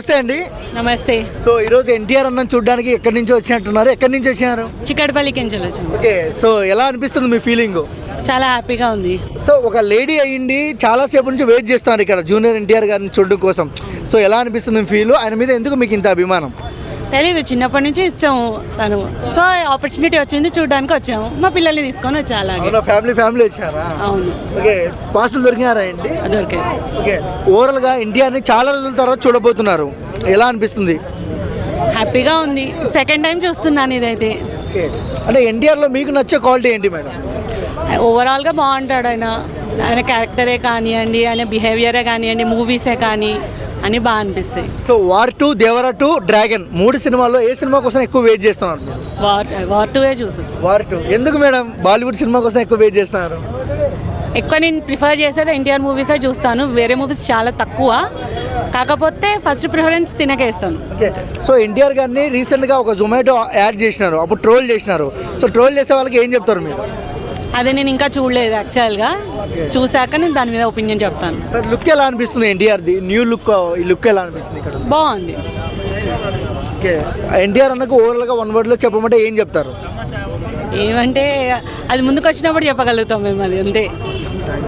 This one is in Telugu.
నమస్తే అండి. నమస్తే. సో ఈరోజు ఎన్టీఆర్ అన్నం చూడడానికి ఎక్కడి నుంచి వచ్చినట్టున్నారు? ఎక్కడి నుంచి వచ్చినారు? చిక్కడపల్లికి వచ్చాము. ఓకే, సో ఎలా అనిపిస్తుంది మీ ఫీలింగ్? చాలా హ్యాపీగా ఉంది. సో ఒక లేడీ అయ్యింది చాలాసేపు నుంచి వెయిట్ చేస్తున్నారు ఇక్కడ జూనియర్ ఎన్టీఆర్ గారిని చూడడం కోసం. సో ఎలా అనిపిస్తుంది ఫీల్? ఆయన మీద ఎందుకు మీకు ఇంత అభిమానం? తెలీదు, చిన్నప్పటి నుంచి ఇష్టం తను. సో ఆపర్చునిటీ వచ్చింది, చూడడానికి వచ్చాము. మా పిల్లల్ని తీసుకొని వచ్చా. అలాగే ఫ్యామిలీ వచ్చారా? అవును. ఓకే, పాసులు దొరికినారా అండి? దొరికాయి. ఓకే, ఓవరాల్గా ఎన్టీఆర్ని చాలా రోజుల తర్వాత చూడబోతున్నారు, ఎలా అనిపిస్తుంది? హ్యాపీగా ఉంది. సెకండ్ టైం చూస్తున్నాను ఇదైతే. ఓకే, అంటే ఎన్టీఆర్లో మీకు నచ్చే క్వాలిటీ ఏంటి మేడం? ఓవరాల్గా బాగుంటాడు ఆయన. ఆయన క్యారెక్టరే కానివ్వండి, ఆయన బిహేవియరే కానివ్వండి, మూవీసే కానీ అని బాగా అనిపిస్తాయి. సో వార్ 2, దేవరా 2, డ్రాగన్ 3 సినిమాల్లో ఏ సినిమా కోసం ఎక్కువ వెయిట్ చేస్తున్నారు? వార్ 2 చూసు. వార్ 2 ఎందుకు మేడం బాలీవుడ్ సినిమా కోసం ఎక్కువ వెయిట్ చేస్తున్నారు? ఎక్కువ నేను ప్రిఫర్ చేసేది ఎన్టీఆర్ మూవీసే చూస్తాను. వేరే మూవీస్ చాలా తక్కువ. కాకపోతే ఫస్ట్ ప్రిఫరెన్స్ తినకేస్తాను. సో ఎన్టీఆర్ గారిని రీసెంట్గా ఒక జొమాటో యాడ్ చేసినారు, అప్పుడు ట్రోల్ చేసినారు. సో ట్రోల్ చేసే వాళ్ళకి ఏం చెప్తారు మీరు? అదే నేను ఇంకా చూడలేదు యాక్చువల్గా. చూశాక నేను దాని మీద ఒపీనియన్ చెప్తాను. సార్ లుక్ ఎలా అనిపిస్తుంది ఎన్టీఆర్ది? న్యూ లుక్, ఈ లుక్ ఎలా అనిపిస్తుంది ఇక్కడ? బాగుంది. ఓకే, ఎన్టీఆర్ అన్నకు ఓవరాల్గా 1 వర్డ్లో చెప్పమంటే ఏం చెప్తారు? ఏమంటే అది ముందుకు వచ్చినప్పుడు చెప్పగలుగుతాం మేము, అది అంతే.